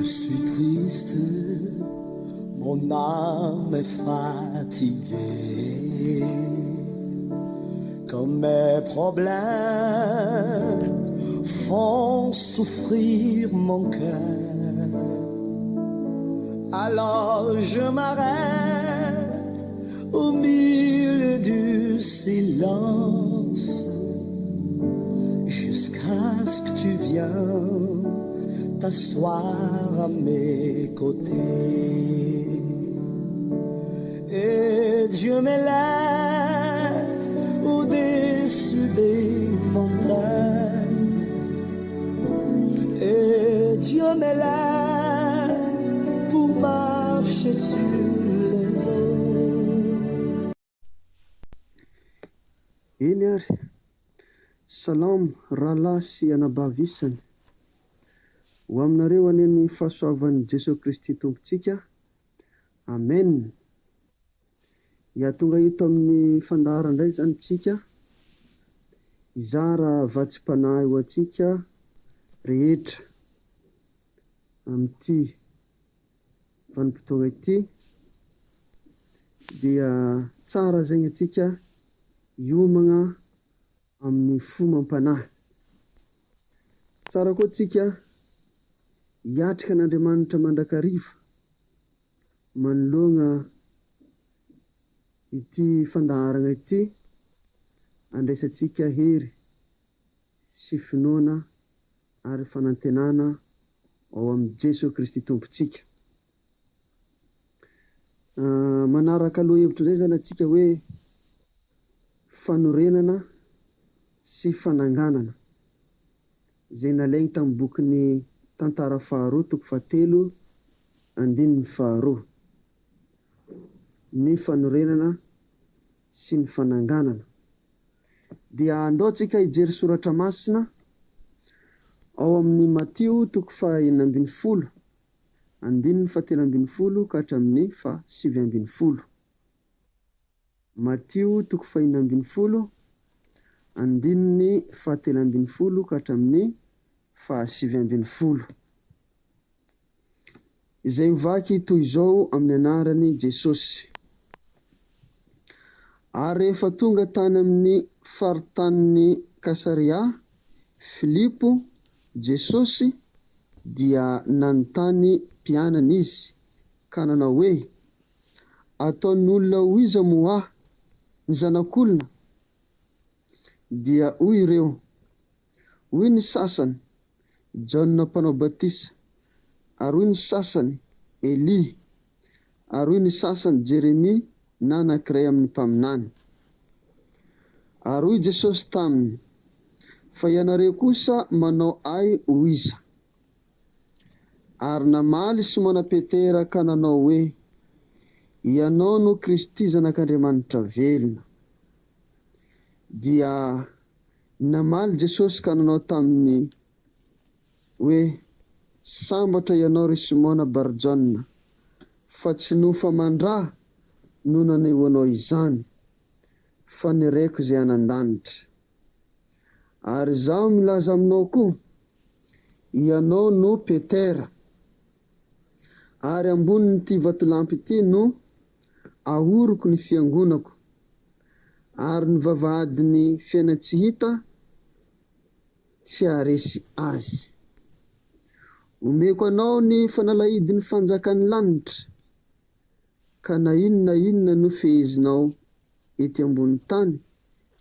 suis triste, mon âme est fatiguée, comme mes problèmes font souffrir mon cœur. Alors je m'arrête au milieu du silence, jusqu'à ce que tu viennes t'asseoir à mes côtés. Et Dieu m'élève au-dessus des montagnes, et Dieu m'élève pour marcher sur les eaux. Eny ary, salamo rahalahy sy anabavisany ho aminareo aneny fahasoavan'i Jesosy Kristy tompontsika. Amen. Ia tonga hito amin'ny fandahara indray zany tsika, izara vatsim-panahy ho antsika rehetra amin'ity vanim-potoana ity, dia tsara zegny atsika hiomagna amin'ny fo mampanahy. Tsara koa tsika hiatrika an'Andriamanitra mandrakariva manoloana ity fandaharana ity, andraisantsika hery sy finoana ary fanantenana ao amin'ny Jesosy Kristy tompontsika. Manaraka lohahevitra zay zany atsika hoe fanorenana sy fananganana, zay nalaigny tamin'ny bokin'ny Tantara faharoa toko 7:2, ny fanorenana sy ny fananganana. Dia andao tsika hijery soratra masina ao amin'ny Matio toko 9:12, 17:12 ka hatramin'ny 7:12. Matio toko 9:12, 17:12 ka hatramin'ny 7:12. Izay mivaky toy izao amin'ny anarany Jesosy. Ary rehefa tonga tany amin'ny faritanin'ny Kasaria Filipo Jesosy, dia nanontany mpianany izy ka nanao hoe: ataon'olona ho iza moa aho ny zanak'olona? Dia hoy ireo: hoy ny sasany Jaona mpanao batisa, ary hoy ny sasany Eli, ary hoy ny sasany Jeremia na anankiray amin'ny mpaminany. Ary hoy Jesosy taminy: fa ianareo kosa manao ay ho iza? Ary namaly Simona Petera ka nanao hoe: ianao no Kristy zanak'Andriamanitra velona. Dia namaly Jesosy ka nanao taminy hoe: sambatra ianao ry Simona Barjona, fa tsy nofa mandraha no nanehoanao izany, fa ny Raiko izay anan-danitra. Ary zaho milaza aminao koa, ianao no Petera, ary ambonin'ity vatolampy ity no ahoroko ny fiangonako, ary ny vavahadin'ny fiaina tsy hita tsy haharesy azy. Omeko anao ny fanalahidin'ny fanjakan'ny lanitra, ka na inona no fehezinao ety ambony tany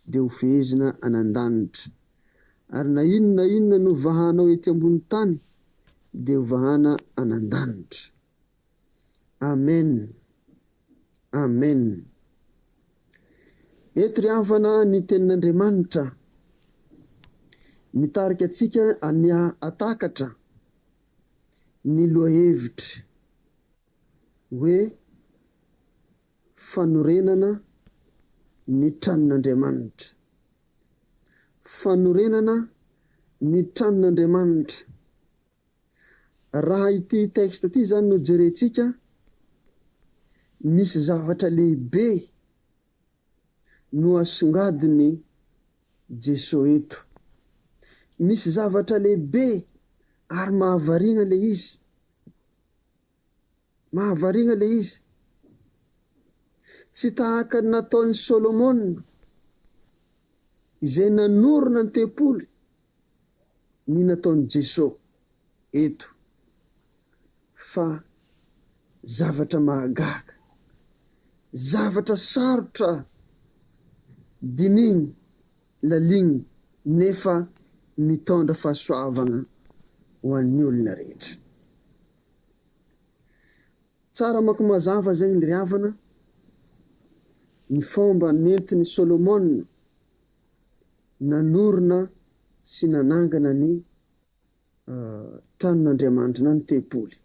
dia ho fehezina anan-danitra, ary na inona no vahanao ety ambony tany dia ho vahana anan-danitra. Amen. Amen. Eto ry havana ny tenin'Andriamanitra mitarika atsika ania atakatra ny lohahevitra hoe fanorenana ny tranon'Andriamanitra. Fanorenana ny tranon'Andriamanitra. Raha ity texte ity zany no jerentsika, misy zavatra lehibe no asongadiny Jesosy eto. Misy zavatra lehibe ary mahavarina le izy mahavariana le izy, tsy tahaka nataon'ny Sôlômôna izay nanorona ny tempoly ny nataon'i Jesosy eto, fa zavatra mahagaga, zavatra sarotra dininy laligny nefa mitondra fahasoavana ho an'ny olona rehetra. Tsara manko mazava zegny le riavana ny fomba nentin'ny Sôlômôna nanorona sy nanangana ny tranon'Andriamanitra na ny tempoly.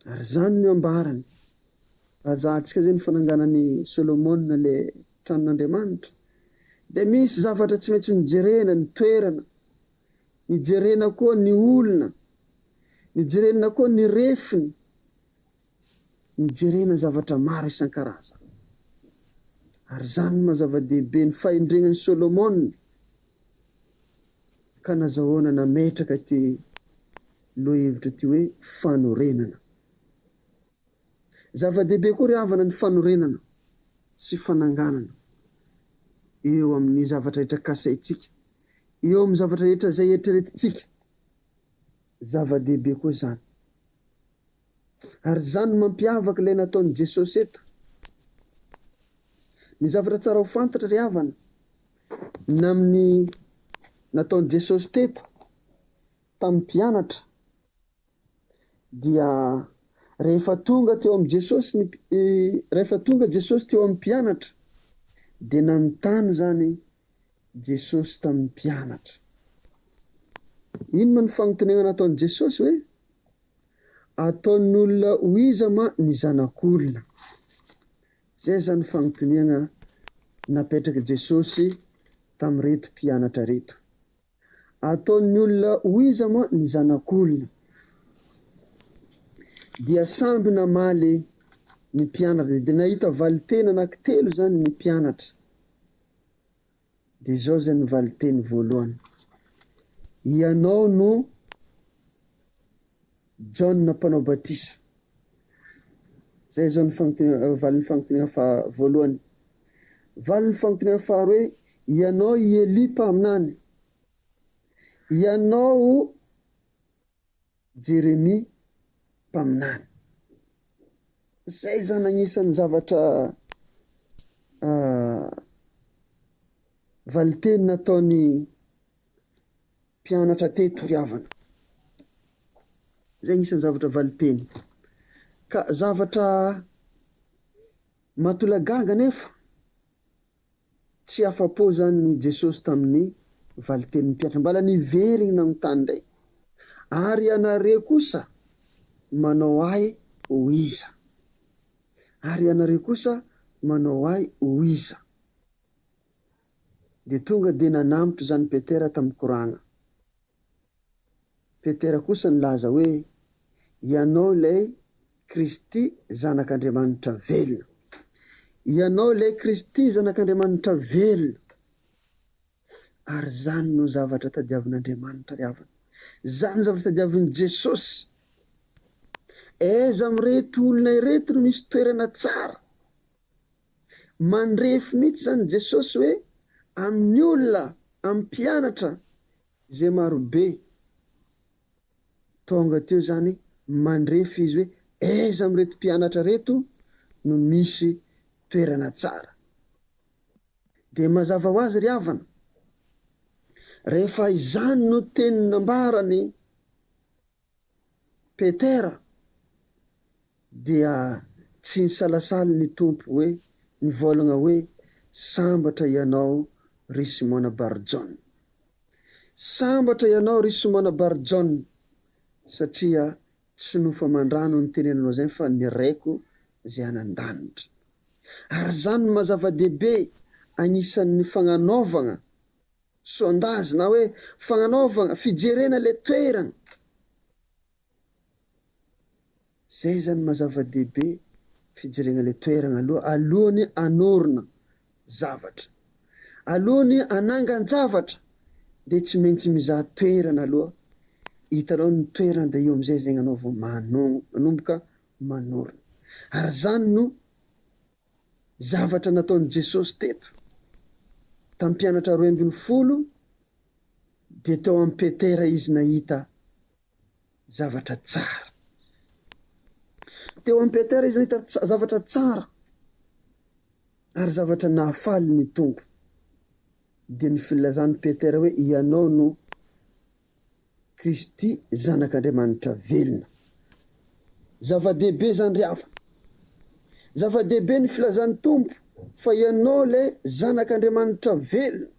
Ary zany no ambarany rahazahantsika zay ny fananganan'ny Sôlômôna le tranon'Andriamanitra, de misy zavatra tsy maintsy nijerena ny toerana, nijerena koa ny olona, nijerena koa ny refiny, nijerena zavatra maro isan-karazany. Ary zany mazava-dehibe ny fahendrenan'ny Sôlômôna ka nazahoana nametraka ty lohevitra ty hoe fanorenana. Zava-dehibe koa ry havana ny fanorenana sy fananganana eo amin'ny zavatra rehetra kasaitsika, eo amin'ny zavatra rehetra zay eritreretitsika. Zava-dehibe koa zany. Ary zany mampiavaka ilay nataon'i Jesosy eto. Ny zavatra tsara ho fantatra ry havana na amin'ny nataon'i Jesosy teto tamin'ny mpianatra, dia rehefa tonga teo amin'ny Jesosy rehefa tonga Jesosy teo amin'ny mpianatra, de nanontany zany Jesosy tamin'ny mpianatra. Ino ma ny fagnontaniana nataon'i Jesosy hoe ataon'ny olona ho iza ma ny zanak'olona? Zay zany fagnontaniana napetraka Jesosy tamin'ireto mpianatra reto. Ataon'ny olona ho iza ma ny zanak'olona? Dia samby namaly ny mpianatra, de nahita valiteny anankitelo zany ny mpianatra. De zao zany ny valiteny voalohany: ianao no Jaona mpanao batisa. Zay zao ny valin'ny fagnontaniana voalohany. Valin'ny fagnontaniana faharoa hoe ianao i Elia mpaminany, ianao Jeremia mpaminany. Zay zany agnisan'ny zavatra valiteny nataon'ny mpianatra teto ry havana. Zay agnisan'ny zavatra valiteny. Ka zavatra matolagaga nefa tsy afa-po zany ny Jesosy tamin'ny valitenin'ny mpianatra, mbala niveriny nanontany ndray: ary ianareo kosa manao ahy ho iza? Ary ianareo kosa manao ahy ho iza? De tonga de nanambotra zany Petera tamin'ny koragna. Petera kosa nilaza hoe ianao ilay Kristy zanak'Andriamanitra velona, ianao ilay Kristy zanak'Andriamanitra velona. Ary zany no zavatra tadiavin'Andriamanitra ry havana, zany zavatra tadiavin'i Jesosy. Aiza amin'ireto olona ireto no misy toerana tsara, mandrefy mihitsy zany Jesosy hoe amin'ny olona, amin'ny mpianatra zay marobe. Tonga teo zany mandrefy izy hoe aiza amin'ireto mpianatra reto no misy toerana tsara. De mazava ho azy ry havana, rehefa izany no teny nambarany Petera, dia tsy nisalasaly ny tompo hoe nivolagna hoe sambatra ianao ry Simona Bar-Jona, sambatra ianao ry Simona Bar-Jona, satria tsy nofa mandrano ny tenenanao zay fa niraiko zay anan-danitra. Ary zany mazava-dehibe agnisan'ny fagnanaovagna sondazy na hoe fagnanaovagna fijerena le toerana. Zay zany mazava-dehibe fijerena le toerana alohany anorina zavatra, alohany anangan-javatra, de tsy maintsy mizaha toerana aloha hitanao ny toerana dia io am'izay zegny anao vao manomboka manorina. Ary zany no zavatra nataon'i Jesosy teto tamin'ny mpianatra 12 dia teo amin'ny Petera izy nahita zavatra tsara. Teo amin'ny Petera izy nahita zavatra tsara ary zavatra nahafaly ny tompo. Dia ny filazan'ny Petera hoe ianao no Kristy zanak'Andriamanitra velona. Zava-dehibe zany ry havana. Zava-dehibe ny filazan'ny tompo fa ianao le zanak'Andriamanitra velona.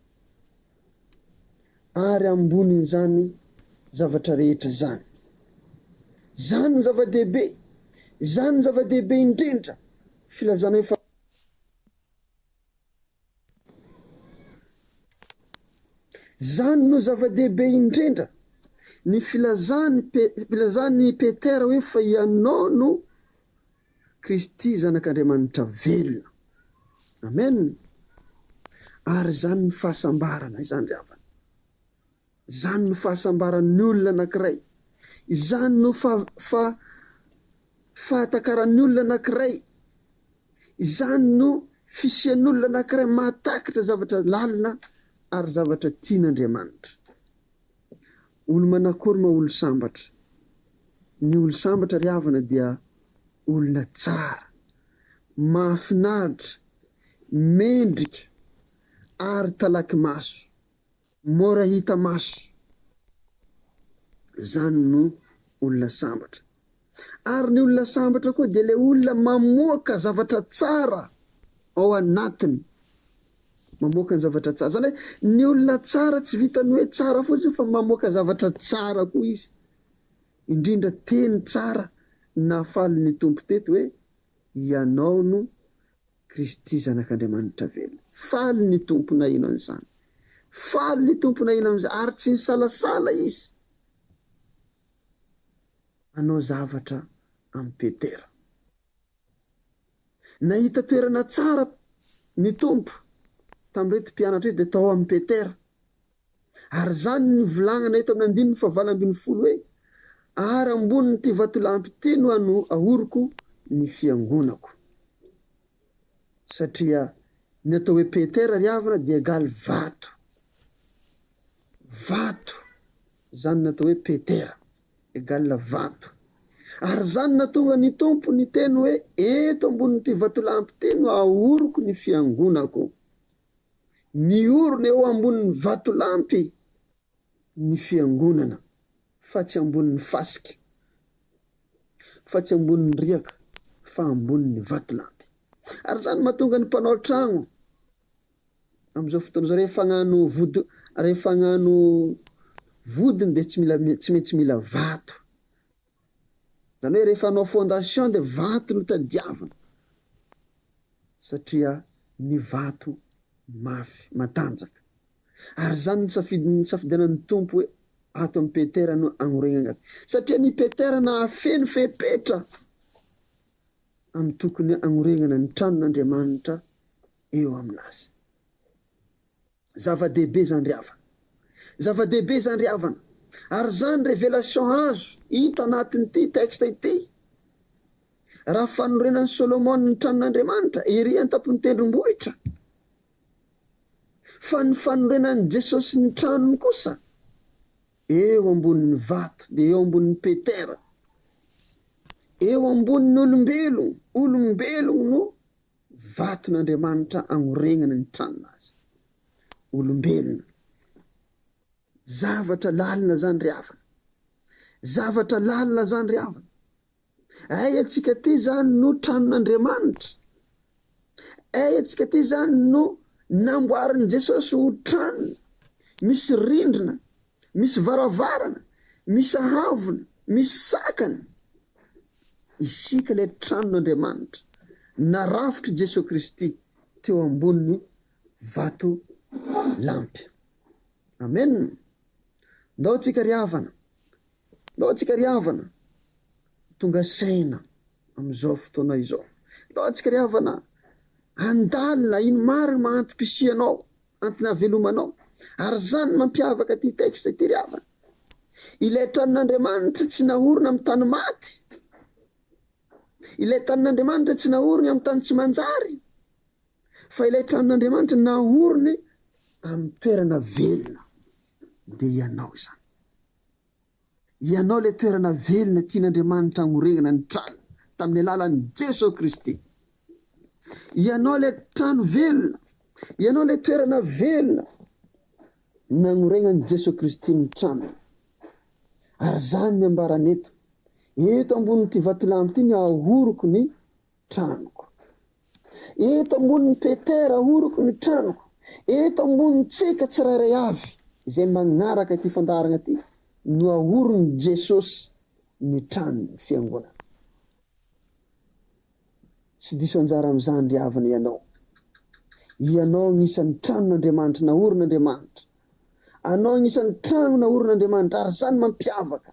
Ary ambonin'izany zavatra rehetra zany. Zany ny zava-dehibe. Zany ny zava-dehibe indrindra. Filazana hoe zany no zava-dehibe indrindra. Ny filazany Petera hoe fa ianao no Kristy zanak'Andriamanitra velona. Amen. Ary zany ny fahasambarana izany ry havana. Zany no fahasambaran'ny olona anankiray. Zany no fahatakaran'ny olona anankiray. Zany no fisian'olona anankiray mahatakatra zavatra lalina ary zavatra tian'Andriamanitra. Olo manakory ma olo sambatra? Ny olo sambatra ry havana dia olona tsara, mahafinaritra, mendrika ary talaky maso, mora hita maso. Zany no olona sambatra. Ary ny olona sambatra koa dia le olona mamoaka zavatra tsara ao anatiny. Mamoaka ny zavatra tsara. Zany hoe ny olona tsara tsy vitany hoe tsara fotsiny fa mamoaka zavatra tsara koa izy. Indrindra teny tsara nahafaly ny tompo teto hoe ianao no Kristy zanak'Andriamanitra velona. Faly ny tompo nahino an'izany. Faly ny tompo nahino an'izany ary tsy nisalasala izy. Anao zavatra amin'ny Petera. Nahita toerana tsara ny tompo tamin'ireto mpianatra dia tao amin'ny Petera. Ary zany ny volagnana eto amin'ny 9:20 hoe ary ambonin'ity vatolampy ity no ahoroko ny fiangonako. Satria ny atao hoe Petera ry havana dia egaly vato. Vato. Zany ny atao hoe Petera. Egaly vato. Ary zany natonga ny tompo ny teny hoe eto ambonin'ity vatolampy ity no ahoroko ny fiangonako. Miorona eo ambonin'ny vatolampy ny fiangonana, fa tsy ambonin'ny fasika, fa tsy ambonin'ny riaka, fa ambonin'ny vatolampy. Ary zany mahatonga ny mpanao trano amin'izao fotoana zao rehefa hagnano vodiny dia tsy maintsy mila vato. Zany hoe rehefa hanao fondation dia vato no tadiavina. Satria ny vato mafy, matanjaka. Ary zany ny safidianan'ny tompo hoe ato amin'ny Petera no anorenana azy. Satria ny Petera nahafeno fepetra amin'ny tokony anorenana ny tranon'Andriamanitra eo aminazy. Zava-dehibe zany ry havana. Zava-dehibe zany ry havana. Ary zany révélation azo hita anatin'ity texte ity. Raha fanorenan'ny Solomon ny tranon'Andriamanitra ery an-tapon'ny tendrombohitra. Fa ny fanorenan'i Jesosy ny tranony kosa eo ambonin'ny vato dia eo ambonin'ny Petera. Eo ambonin'ny olombelogno no vaton'Andriamanitra anorenana ny tranonazy. Olombelona. Zavatra lalina zany ry havana. Zavatra lalina zany ry havana. Ay atsika ty zany no tranon'Andriamanitra. Ay atsika ty zany no namboarin'i Jesosy ho tranony. Misy rindrina, misy varavarana, misy havona, misy sakana. Isika le tranon'Andriamanitra. Narafitry Jesosy Kristy teo ambony vato lampy. Amen. Ndao tsika ry havana. Ndao tsika ry havana. Tonga saina amin'izao fotoana izao. Ndao tsika ry havana. Andalina ino marina mahantom-pisianao, antony havelomanao. Ary zany mampiavaka ty texte ty ry havana. Ilay tranon'Andriamanitra tsy nahorona amin'ny tany maty, ilay tranon'Andriamanitra tsy nahorona amin'ny tany tsy manjary, fa ilay tranon'Andriamanitra nahorony amin'ny toerana velona. Dia ianao izany, ianao ilay toerana velona tian'Andriamanitra hamorenana ny trano tamin'ny alalan'i Jesosy Kristy. Ianao ilay trano velona, ianao ilay toerana velona namorenan'i Jesosy Kristy ny trano. Ary zany ny ambarany eto ambonin'ity vatolampy ity ny ahoroko ny tranoko, eto ambonin'ny Petera ahoroko ny tranoko, eto ambonin'ny tsika tsirairay avy izay magnaraka ity fandarana ity no ahorony Jesosy ny trano ny fiangonana. Tsy diso anjara amin'izany ry havana ianao nisan'ny tranon'Andriamanitra, nahoron'Andriamanitra. Anao nisan'ny trano nahoron'Andriamanitra, ary zany mampiavaka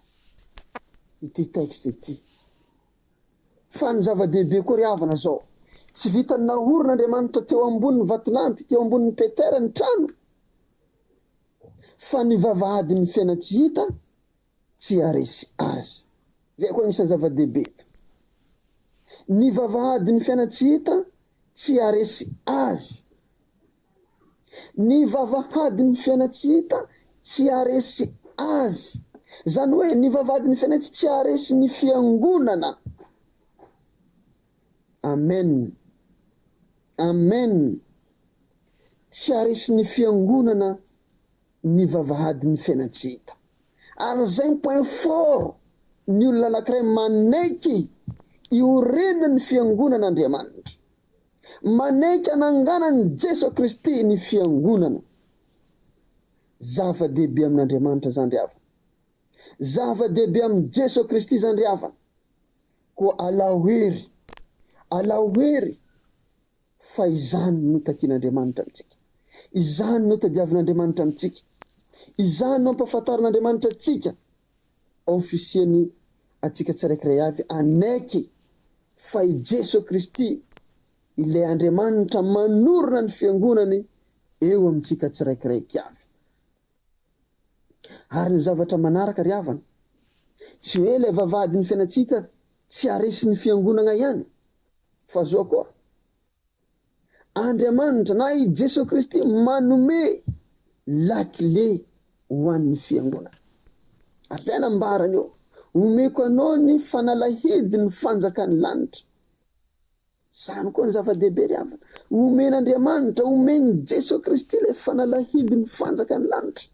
ity texte ity. Fa ny zava-dehibe koa ry havana zao, tsy vitany nahoron'Andriamanitra teo ambonin'ny vatolampy, teo ambonin'ny Petera ny trano, fa ny vavahady ny fiaina tsy hita tsy haresy azy. Zay koa nisan'ny zava-dehibe eto. Ny vavahady ny fiaina tsy hita tsy haresy azy. Ny vavahady ny fiaina tsy hita tsy haresy azy. Zany hoe ny vavahady ny fiaina tsy haresy ny fiangonana. Amen, amen. Tsy haresy ny fiangonana ny vavahady ny fiaina tsy hita. Ary zay ny point fort ny olona anankiray manaiky iorenany ny fiangonan'Andriamanitra, manaiky ananganany Jesosy Kristy ny fiangonana. Zava-dehibe amin'Andriamanitra zany ry havana, zava-dehibe amin'ny Jesosy Kristy zany ry havana. Koa alahoery fa izany no takian'Andriamanitra amintsika, izany no tadiavin'Andriamanitra amintsika, izany no ampahafantarin'Andriamanitra antsika ao fisiany atsika tsiraikiray avy anaiky fa i Jesosy Kristy ilay Andriamanitra manorona ny fiangonany eo amintsika tsiraikiraiky avy. Ary ny zavatra manaraka ry havana, tsy hoe ilay vavahady ny fiaina tsy hita tsy haresy ny fiangonana ihany, fa zao koa Andriamanitra na i Jesosy Kristy manome lakile ho an'ny fiangonana. Ary zay nambarany eo, omeko anao ny fanalahidy ny fanjakan'ny lanitra. Zany koa ny zava-dehibe ry havana, omen'Andriamanitra, omeny Jesosy Kristy ilay fanalahidy ny fanjakan'ny lanitra.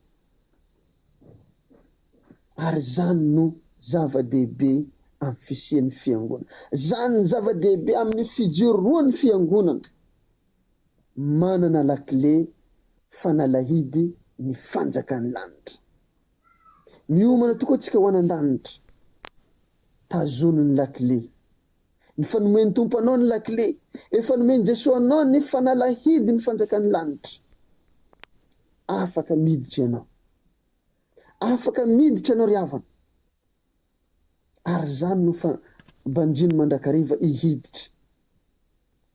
Ary zany no zava-dehibe amin'ny fisian'ny fiangonana, zany ny zava-dehibe amin'ny fijoroan'ny fiangonana, manana lakile fanalahidy ny fanjakan'ny lanitra. Miomana tokoa tsika ho anan-danitra, tazony ny lakile, ny fanomeny tompo anao ny lakile, efa nomeny Jesosy anao ny fanalahidy ny fanjakan'ny lanitra. Afaka miditra ianao, afaka miditra ianao ry havana. Ary zany no banjiny mandrakariva ihiditra,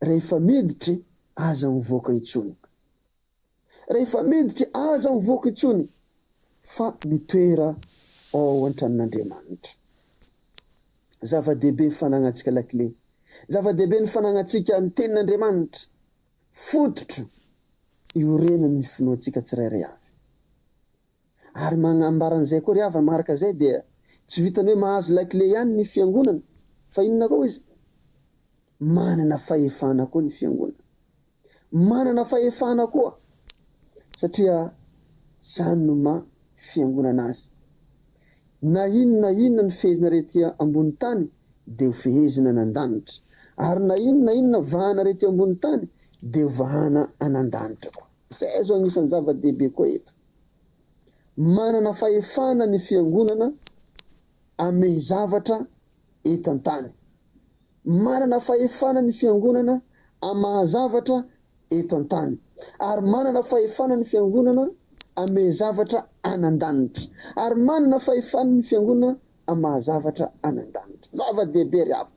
rehefa miditra aza mivoaka intsony, rehefa miditra aza mivoaka intsony, fa mitoera ao an-tranon'Andriamanitra. Zava-dehibe ny fananantsika lakile, zava-dehibe ny fananantsika ny tenin'Andriamanitra, fototra iorenany ny finoantsika tsirairay avy. Ary magnambaran'izay koa ry havana, maharaka zay dia tsy vitany hoe mahazo lakile ihany ny fiangonana, fa inona koa izy? Manana fahefana koa ny fiangonana, manana fahefana koa, satria zany no fiangonana azy. Na inona ny fehezina rety ambony tany dia ho fehezina anan-danitra, ary na inona vahana rety ambony tany dia ho vahana anan-danitra koa. Zay zao anisan'ny zava-dehibe koa eto. Manana fahefana ny fiangonana ame zavatra eto an-tany, manana fahefana ny fiangonana amahazavatra eto an-tany, ary manana fahefana ny fiangonana ame zavatra anan-danitra, ary manana fahefana ny fiangonana amahazavatra anan-danitra. Zava-dehibe ry havana,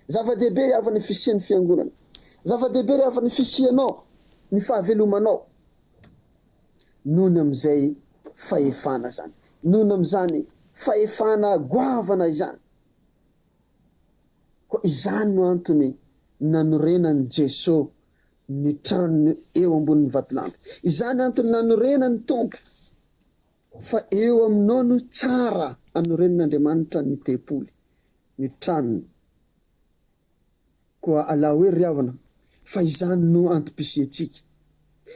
zava-dehibe ry havana ny fisian'ny fiangonana, zava-dehibe ry havana ny fisianao, ny fahavelomanao noho ny am'izay fahefana zany. noho amin'izany fahefana goavana izany. Koa izany no antony nanorenany Jesosy ny trano eo ambonin'ny vatolampy. Izany antony nanorenany Tompo fa eo aminao no tsara anorenan'Andriamanitra ny tempoly, ny tranony. Koa ala hoe ry havana, fa izany no antom-pisiantsika,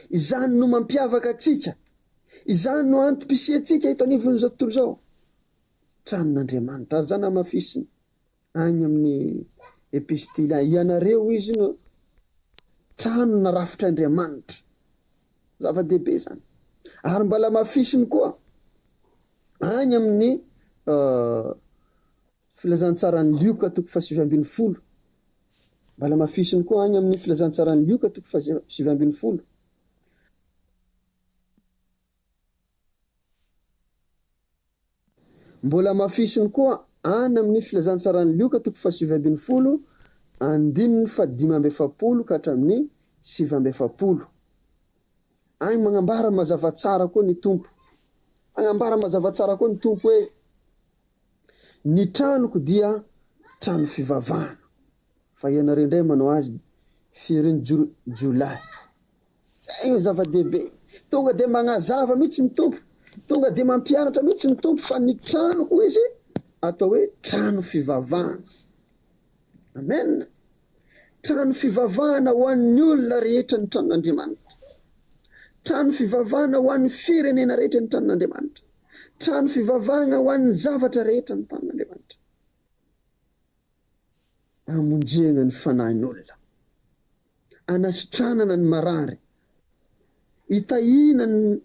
izany no mampiavaka atsika, izany no antom-pisiantsika ito anivon'izao tontolo izao, tranon'Andriamanitra. Ary zany amafisiny any amin'ny epistily ianareo izy no trano na rafitr'Andriamanitra, zava-dehibe zany. Ary mbala mafisiny koa any amin'ny filazantsarany Lioka 7:20, mbala mafisiny koa any amin'ny filazantsarany Lioka 7:20. Mbola mafisiny koa any amin'ny filazantsarany Lioka 7:20, 5:7 ka hatramin'ny 7:7. Any magnambara mazava tsara koa ny Tompo, magnambara mazava tsara koa ny Tompo hoe ny tranoko dia trano fivavahana, fa ianareo indray manao azy firin'ny Jolay. Zay io zava-dehibe, tonga de magnazava mihitsy ny Tompo, tonga de mampianatra mihitsy ny Tompo fa ny tranoko izy atao hoe trano fivavahana. Amen. Trano fivavahana ho an'ny olona rehetra ny tranon'Andriamanitra, trano fivavahana ho an'ny firenena rehetra ny tranon'Andriamanitra, trano fivavahana ho an'ny zavatra rehetra ny tranon'Andriamanitra. Amonjena ny fanahin'olona, anasitranana ny marary, hitahina ny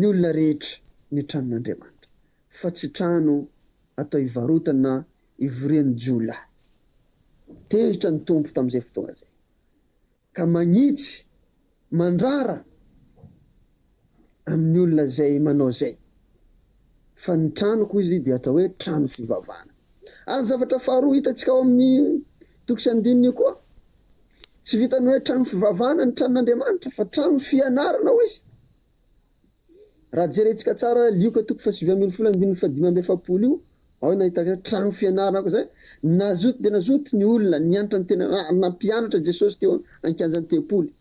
olona rehetra ny tranon'Andriamanitra, fa tsy trano atao hivarotana ivorian'ny Jola. Tezitra ny Tompo tamin'izay fotoana zay, ka magnitsy mandrara amin'ny olona zay manao zay, fa ny tranoko izy dia atao hoe trano fivavahana. Ary zavatra faharoa hitantsika ao amin'ny 9 koa, tsy vitany hoe trano fivavahana ny tranon'Andriamanitra, fa trano fianarana ho izy. Raha jerentsika tsara Lioka 7:15 io, ao nahitaka trano fianarana koa zay, nazoto de nazoto ny olona nianatra ny tena nampianatra Jesosy teo ankianjan'ny tempoly.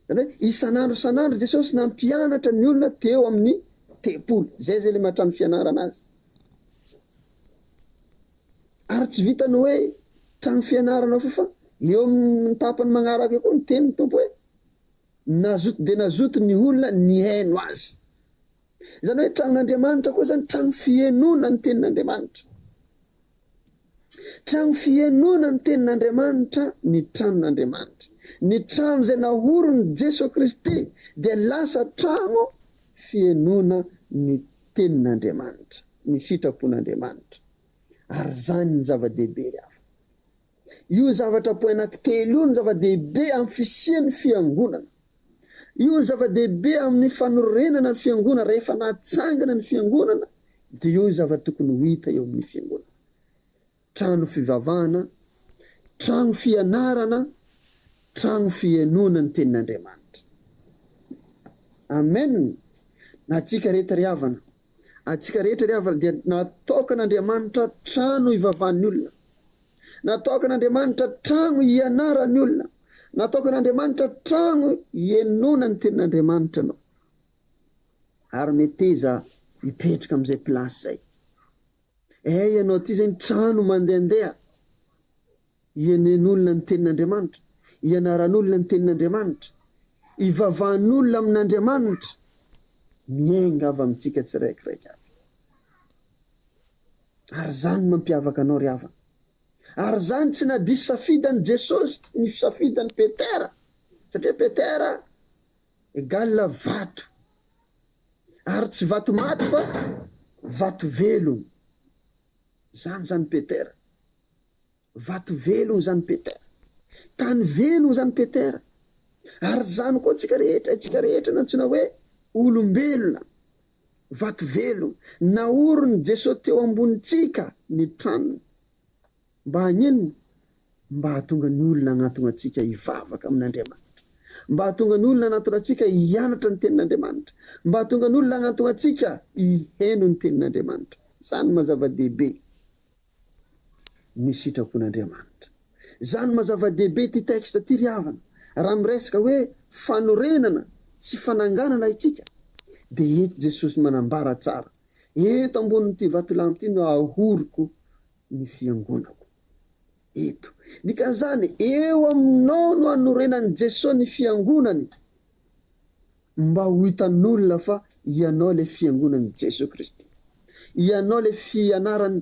Zany hoe isan'andro Jesosy nampianatra ny olona teo amin'ny tempoly. Zay le mahatrano fianarana azy. Ary tsy vitany hoe trano fianarana fo, fa eo amin'ny tapany magnaraka koa ny tenin'ny Tompo hoe nazoto de nazoto ny olona ny haino azy. Zany hoe tranon'Andriamanitra koa zany trano fienona ny tenin'Andriamanitra, trano fienona ny tenin'Andriamanitra, ny tranon'Andriamanitra. Ny trano zay nahorony Jesosy Kristy dia lasa trano fienona ny tenin'Andriamanitra, ny sitrapon'Andriamanitra. Ary zany ny zava-dehibe rehefa. Io zavatra po anankitelo io ny zava-dehibe amin'ny fisian'ny fiangonana. Io ny zava-dehibe amin'ny fanorenana ny fiangonana. Rehefa natsangana ny fiangonana, dia io zavatra tokony ho hita eo amin'ny fiangonana. Trano fivavahana, trano fianarana, trano fienona ny tenin'Andriamanitra. Amen. Na atsika rehetra ry havana, atsika rehetra ry havana dia nataokan'Andriamanitra trano ivavahan'ny olona, nataokan'Andriamanitra trano hianarany olona, nataokan'Andriamanitra trano hienona ny tenin'Andriamanitra anao. Ary meteza hipetraka amin'izay plasy zay. Ianao ty zay ny trano mandehandeha hienen'olona ny tenin'Andriamanitra, hianaran'olona ny tenin'Andriamanitra, ivavahan'olona amin'Andriamanitra, miainga avy amintsika tsiraikiraiky avy. Ary zany mampiavaka anao ry havana. Ary zany tsy nadiso safidany Jesosy ny fisafidany Petera, satria Petera égale vato, ary tsy vato maty fa vato velona. Zany Petera, vato velona zany Petera, tany velona zany Petera. Ary zany koa tsika rehetra nantsona hoe olombelona, vato velona. Naorony Jesosy teo ambonitsika ny tranony, mba hanenony, mba hahatonga ny olona agnatona antsika hivavaka amin'Andriamanitra, mba hatonga ny olona anatonga antsika hianatra ny tenin'Andriamanitra, mba hatonga ny olona anatonga antsika hiheno ny tenin'Andriamanitra. Zany mazava-dehibe ny sitrapon'Andriamanitra. Zany mazava-dehibe ty texte ty ry havana. Raha miresaka hoe fanorenana sy fananganana itsika, de eto Jesosy manambara tsara, eto ambonin'ity vatolampy ty no ahoriko ny fiangonako. Eto dikan'izany eo aminao no anorenan'i Jesosy ny fiangonany, mba ho hitan'olona fa ianao le fiangonan'i Jesosy Kristy, ianao le fianarany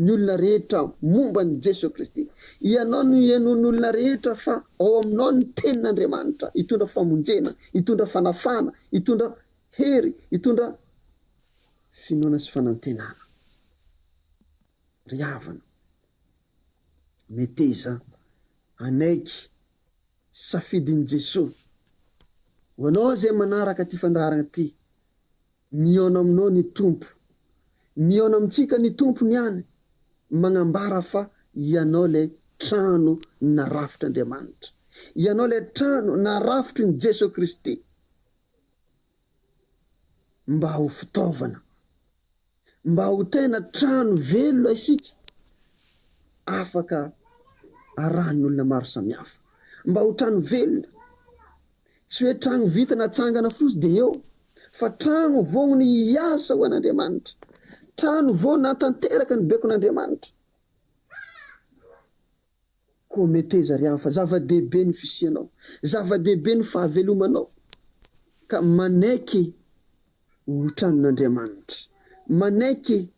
ny olona rehetra momba ny Jesosy Kristy, ianao no ianon'olona rehetra fa ao aminao ny tenin'Andriamanitra hitondra famonjena, hitondra fanafana, hitondra hery, hitondra finoana sy fanantenana. Ry havana, meteza anaiky safidin'i Jesosy, ho anao zay manaraka ty fandarana ty, miona aminao ny tompo, miona amintsika ny tompo niany, magnambara fa ianao le trano narafitr'Andriamanitra, ianao le trano narafitry ny Jesosy Kristy, mba ho fitaovana, mba ho tena trano velona isika, afaka arahan'olona maro samihafa, mba ho trano velona, tsy hoe trano vita natsangana fosy de eo, fa trano vognony hiasa ho an'Andriamanitra, trano vo natanteraka ny bekon'Andriamanitra. Koa meteza ry hafa, zava-dehibe ny fisianao, zava-dehibe ny fahavelomanao, ka manaiky ho tranon'Andriamanitra, manaiky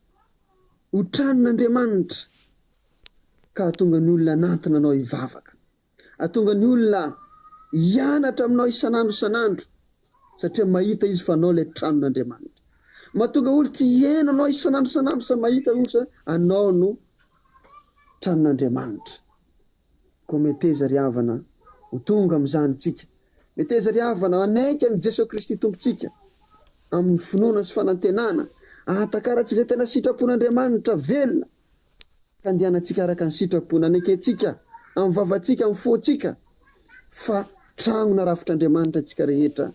ho tranon'Andriamanitra, ka hatonga ny olona anatona anao hivavaka, hatonga ny olona hianatra aminao isan'andro isan'andro, satria mahita izy fa anao le tranon'Andriamanitra. Mahatonga olo ty hiaina anao isan'andro isan'andro sa mahita olo sa anao no tranon'Andriamanitra. Koa meteza ry havana ho tonga am'izany tsika, meteza ry havana anaiky an'i Jesosy Kristy tompontsika amin'ny finoana sy fanantenana, ahatakaratsika zay tena sitrapon'Andriamanitra velona, ka andehanantsika araka ny sitrapony, anakentsika amin'ny vavantsika, amin'ny foantsika, fa trano narafitr'Andriamanitra tsika rehetra,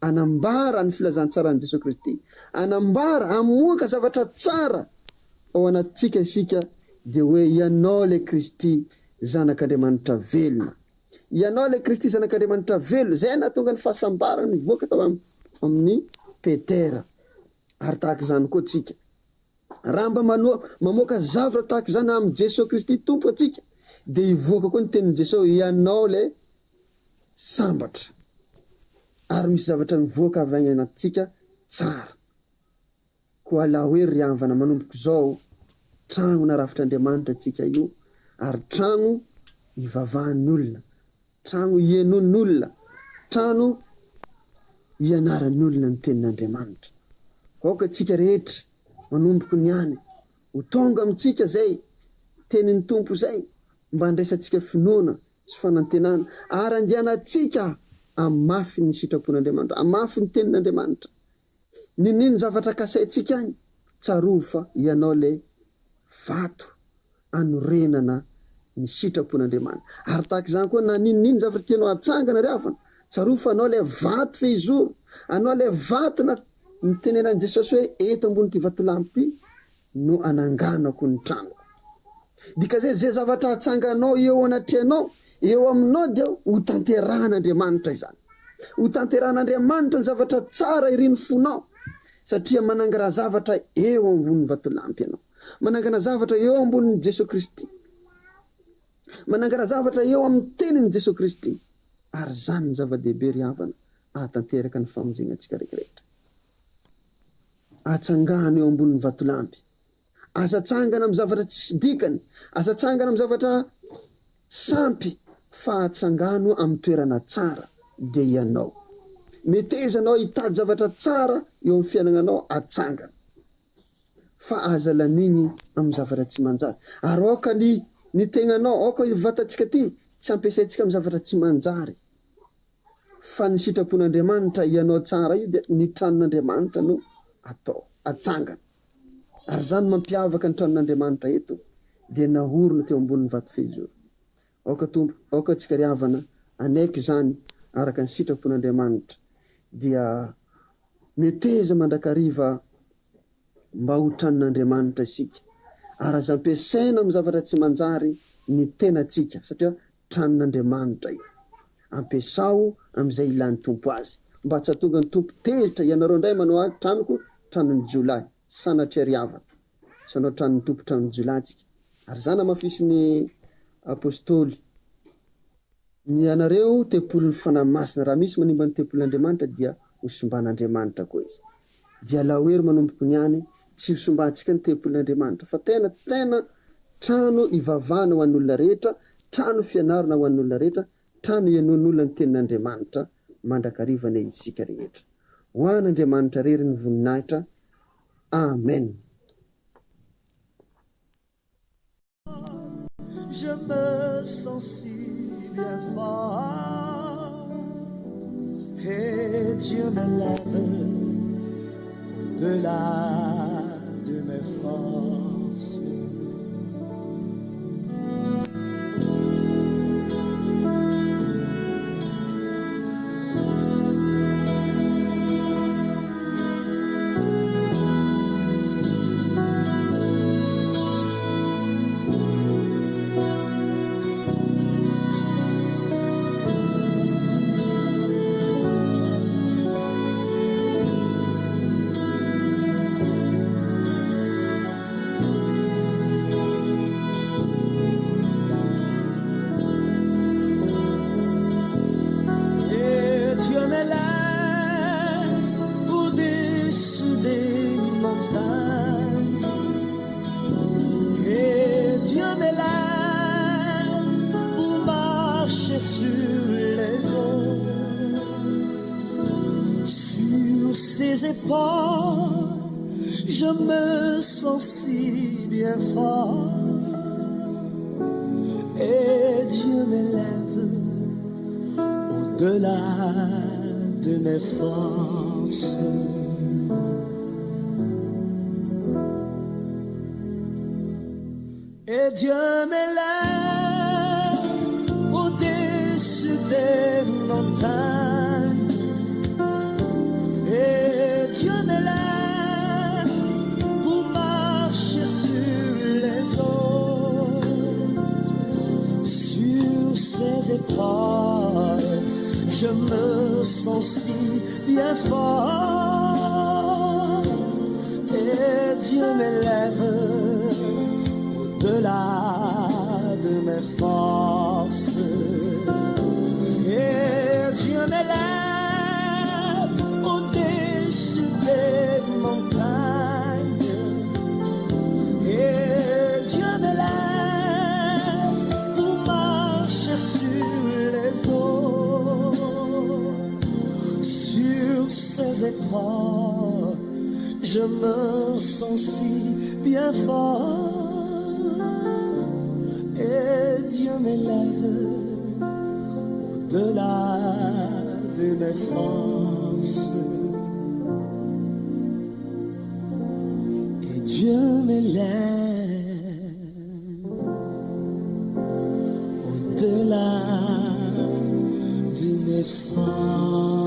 anambara ny filazantsarany Jesosy Kristy, anambara amoaka zavatra tsara ao anatsika isika, de hoe ianao le Kristy zanak'Andriamanitra velona, ianao le Kristy zanak'Andriamanitra velona, zay nahatonga ny fahasambarany voaka tao amin'ny Petera. Ary tahaka zany koa tsika, raha mba mamoaka zavatra tahaka zany amin'ny Jesosy Kristy tompo atsika, de ivoaka koa ny tenin'i Jesosy, ianao le sambatra, ary misy zavatra mivoaka avy agny anatsika tsara. Koa la hoe ry havana manomboka zao, trano narafitr'Andriamanitra tsika io, ary trano ivavahan'olona, trano ienon'olona, trano ianaran'olona ny tenin'Andriamanitra. Aoka tsika rehetra manomboky niany ho tonga amintsika zay tenin'ny tompo zay, mba andraisantsika finoana sy fanantenana, ary andehanantsika amafy ny sitrapon'Andriamanitra, amafy ny tenin'Andriamanitra. Ninino zavatra kasaitsika agny, tsarova fa ianao le vato anorenana ny sitrapon'Andriamanitra. Ary tahaka zany koa na ninino zavatra tianao atsangana ry havana, tsarova fa anao le vato fehizoro, anao le vato na ny tenenan'i Jesosy hoe eto ambony ty vatolampy ty no ananganako ny tranoko. Dikazay zay zavatra atsanganao eo anatrehanao, eo aminao dia ho tanterahan'Andriamanitra izany, ho tanterahan'Andriamanitra ny zavatra tsara iriny fonao, satria manangana zavatra eo ambony vatolampy ianao, manangana zavatra eo ambonin'ny Jesosy Kristy, manangana zavatra eo amin'ny tenin'i Jesosy Kristy. Ary zany ny zava-dehibe ry havana, ahatanteraka ny famonjenantsika rehetrarehetra. Atsangana eo ambonin'ny vatolampy, asatsangana amin'ny zavatra tsy dikany, asatsangana amin'ny zavatra sampy, fa atsangano amin'ny toerana tsara de ianao. Metezanao hitady zavatra tsara eo amin'ny fiainagnanao, atsangana, fa aza laniny amin'ny zavatra tsy manjary. Ary aoka ny tegnanao, aoka vatantsika ty, tsy ampiasaitsika amin'ny zavatra tsy manjary, fa ny sitrapon'Andriamanitra ianao tsara io, de ny tranon'Andriamanitra no atao, atsangana. Ary zany mampiavaka ny tranon'Andriamanitra eto, de nahorona teo ambonin'ny vato fehizoro. Aoka tompo, aoka tsika ry havana, anaiky zany araka ny sitrapon'Andriamanitra dia meteza mandrakariva mba ho tranon'Andriamanitra isika, ary aza ampiasaina amin'ny zavatra tsy manjary ny tenantsika satria tranon'Andriamanitra io. Ampiasao amin'izay ilan'ny tompo azy mba tsy hahatonga ny tompo tezitra. Ianareo indray manao azy tranoko tranon'ny jolahy, sanatria riavana, sanao tranon'ny tompo tranon'ny jolahy tsika. Ary zany mafisy ny apôstôly, ny anareo tempolon'ny fanahy masina, raha misy manimba ny tempolon'Andriamanitra dia hosomban'Andriamanitra koa izy. Dia lahoery manomboko niany tsy hosombantsika ny tempolon'Andriamanitra fa tena trano ivavahana ho an'olona rehetra, trano fianarana ho an'olona rehetra, trano ienoan'olona ny tenin'Andriamanitra mandrakarivana isika rehetra. Ho an'Andriamanitra rery ny voninahitra. Amen. Je me sens si bien fort et Dieu m'élève au-delà de mes forces. Je me sens si bien fort et Dieu m'élève au-delà de mes forces. Et Dieu m'élève au-dessus des montagnes. Et Dieu m'élève pour marcher sur les eaux. Sur ses épaules, je me sens si bien fort. Et Dieu m'élève au-delà de mes forces. Et Dieu m'élève au-dessus des montagnes. Et Dieu m'élève pour marcher sur les eaux. Sur ses épaules, je me sens si bien fort. Et Dieu m'élève au-delà de mes forces. Et Dieu m'élève au-delà de mes forces.